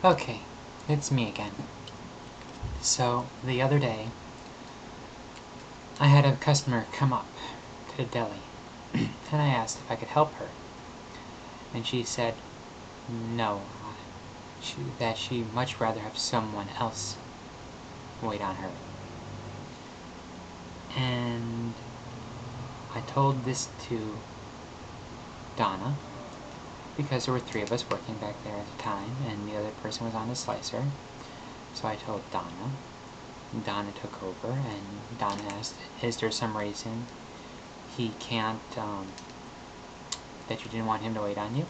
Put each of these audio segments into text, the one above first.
Okay, it's me again. So, the other day, I had a customer come up to the deli, and I asked if I could help her. And she said no, that she'd much rather have someone else wait on her. And I told this to Donna, because there were 3 of us working back there at the time, and the other person was on the slicer. So I told Donna. Donna took over, and Donna asked, is there some reason he can't, that you didn't want him to wait on you?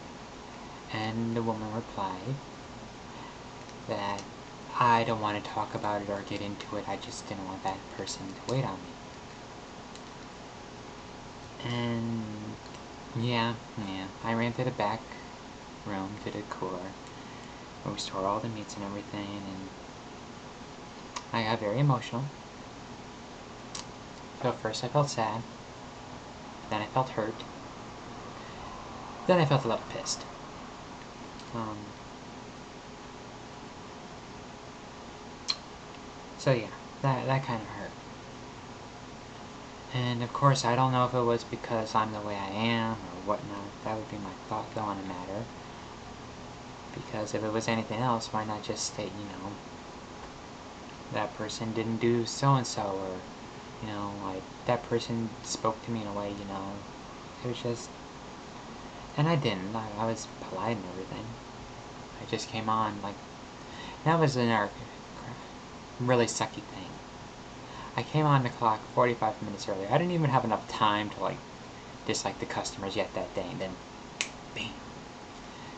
And the woman replied that I don't want to talk about it or get into it, I just didn't want that person to wait on me. And yeah, I ran to the back room, to the cooler, where we store all the meats and everything, and I got very emotional. So first I felt sad, then I felt hurt, then I felt a little pissed. So yeah, that kind of hurt. And of course I don't know if it was because I'm the way I am or whatnot. That would be my thought though on the matter. Because if it was anything else, why not just state, that person didn't do so-and-so, or, like, that person spoke to me in a way, it was just, and I didn't, I was polite and everything. I just came on, like, that was another really sucky thing. I came on the clock 45 minutes earlier. I didn't even have enough time to, like, dislike the customers yet that day, and then, bam.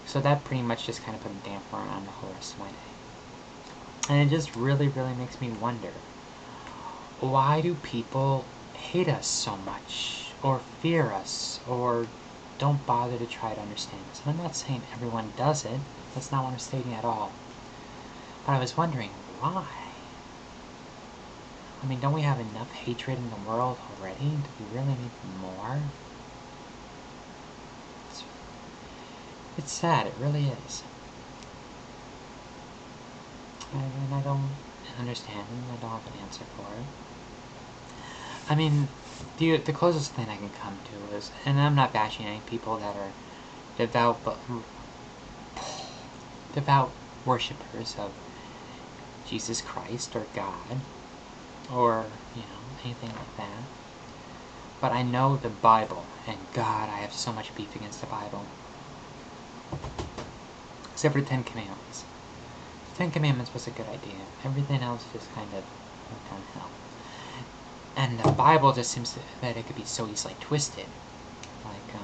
So that pretty much just kind of put a damper on the whole rest of my day. And it just really, really makes me wonder, why do people hate us so much, or fear us, or don't bother to try to understand us? And I'm not saying everyone does it, that's not what I'm stating at all. But I was wondering, why? I mean, don't we have enough hatred in the world already? Do we really need more? It's sad, it really is. And I don't understand, and I don't have an answer for it. I mean, the closest thing I can come to is, and I'm not bashing any people that are devout worshippers of Jesus Christ or God, or, anything like that. But I know the Bible, and God, I have so much beef against the Bible. Except for the 10 Commandments. The 10 Commandments was a good idea. Everything else just kind of went downhill. And the Bible just seems that it could be so easily twisted. Like,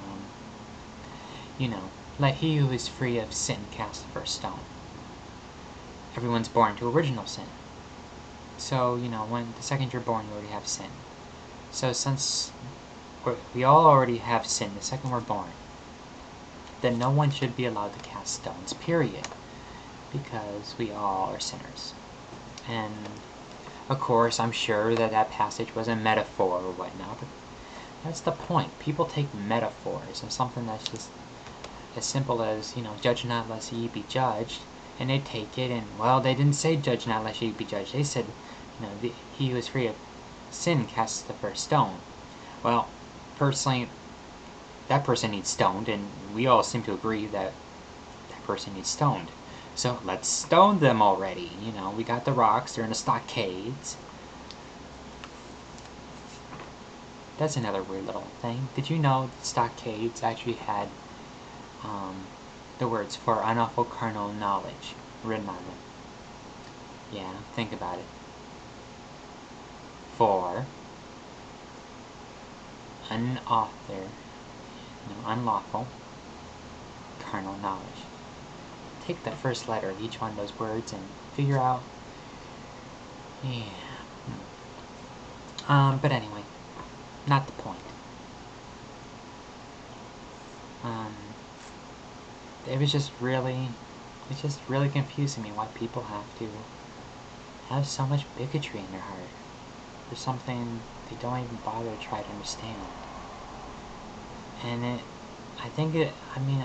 let he who is free of sin cast the first stone. Everyone's born to original sin. So, when the second you're born, you already have sin. So since we all already have sin the second we're born, then no one should be allowed to cast stones, period. Because we all are sinners. And of course, I'm sure that passage was a metaphor or whatnot, but that's the point. People take metaphors and something that's just as simple as, judge not lest ye be judged, and they take it and, well, they didn't say judge not lest ye be judged. They said, he who is free of sin casts the first stone. Well, personally, that person needs stoned, and we all seem to agree that that person needs stoned. So let's stone them already. We got the rocks, they're in the stockades. That's another weird little thing. Did you know stockades actually had the words for unlawful carnal knowledge written on them? Yeah, think about it. For unlawful carnal knowledge. Take the first letter of each one of those words and figure out. Yeah. But anyway, not the point. It's just really confusing me why people have to have so much bigotry in their heart for something they don't even bother to try to understand. And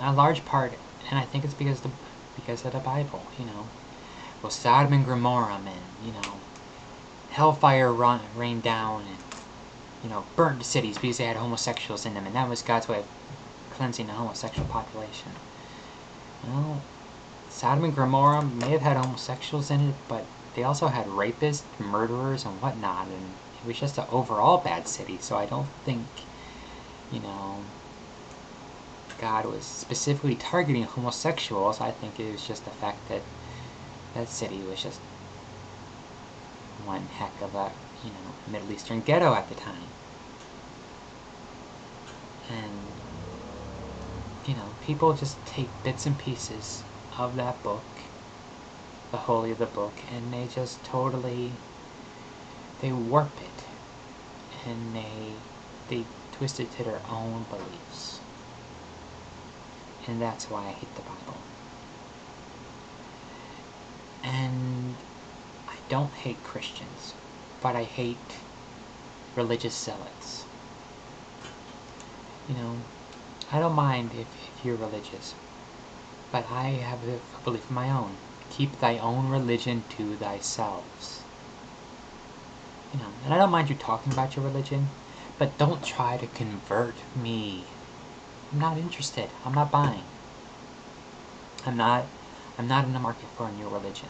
a large part, and I think it's because because of the Bible, Well, Sodom and Gomorrah, and, hellfire rained down and, burnt the cities because they had homosexuals in them, and that was God's way of cleansing the homosexual population. Well, Sodom and Gomorrah may have had homosexuals in it, but they also had rapists, murderers, and whatnot, and it was just an overall bad city, so I don't think, God was specifically targeting homosexuals. I think it was just the fact that that city was just one heck of a, Middle Eastern ghetto at the time. And, people just take bits and pieces of that book, the holy of the book, and they just totally, they warp it, and they twist it to their own beliefs. And that's why I hate the Bible. And I don't hate Christians, but I hate religious zealots. I don't mind if you're religious, but I have a belief of my own. Keep thy own religion to thyself. And I don't mind you talking about your religion, but don't try to convert me. I'm not interested. I'm not buying. I'm not in the market for a new religion.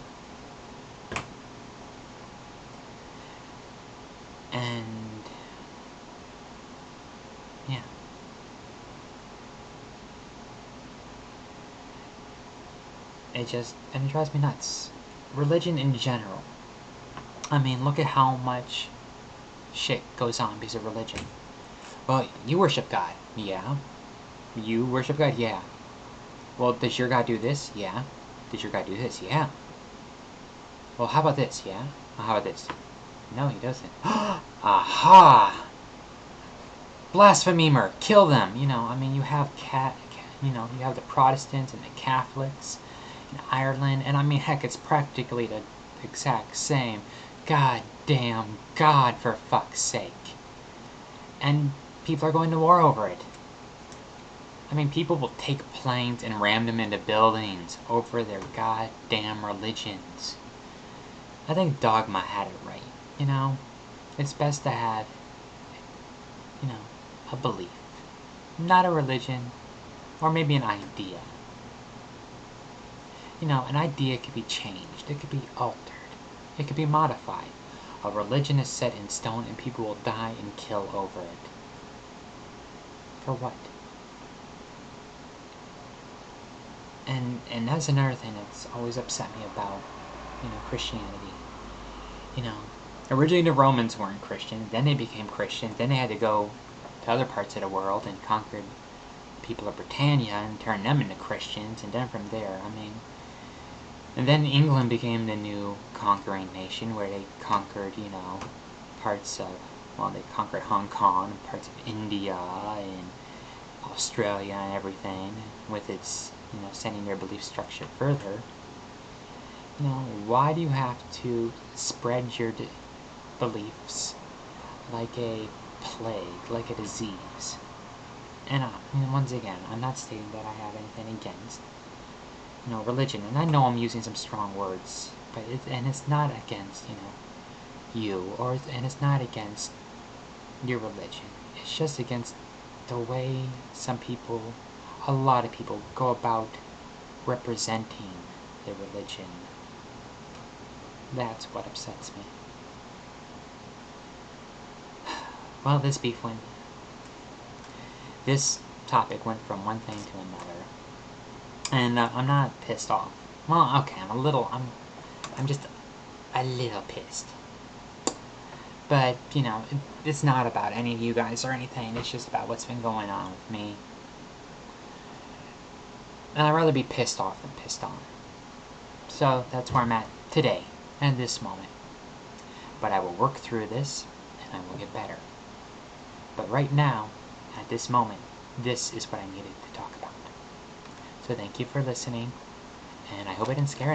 And yeah. It drives me nuts. Religion in general. I mean, look at how much shit goes on because of religion. Well, you worship God. Yeah. You worship God? Yeah. Well, does your God do this? Yeah. Does your God do this? Yeah. Well, how about this? Yeah. Well, how about this? No, he doesn't. Aha! Blasphemer! Kill them! I mean, you have you have the Protestants and the Catholics in Ireland, and I mean, heck, it's practically the exact same. God damn God, for fuck's sake. And people are going to war over it. I mean, people will take planes and ram them into buildings over their goddamn religions. I think Dogma had it right, It's best to have, a belief. Not a religion, or maybe an idea. An idea could be changed. It could be altered. It could be modified. A religion is set in stone and people will die and kill over it. For what? And that's another thing that's always upset me about, Christianity. Originally the Romans weren't Christian, then they became Christian, then they had to go to other parts of the world and conquered people of Britannia and turned them into Christians, and then from there, and then England became the new conquering nation where they conquered, parts of, they conquered Hong Kong and parts of India and Australia and everything with its, sending their belief structure further. Why do you have to spread your beliefs like a plague, like a disease? And once again, I'm not stating that I have anything against, religion, and I know I'm using some strong words, but it's not against, you, and it's not against your religion. It's just against the way some people, a lot of people, go about representing their religion. That's what upsets me. Well, this topic went from one thing to another, and I'm not pissed off. Well, okay, I'm just a little pissed. But, it's not about any of you guys or anything, it's just about what's been going on with me. And I'd rather be pissed off than pissed on. So, that's where I'm at today, and this moment. But I will work through this, and I will get better. But right now, at this moment, this is what I needed to talk about. So thank you for listening, and I hope I didn't scare anyone.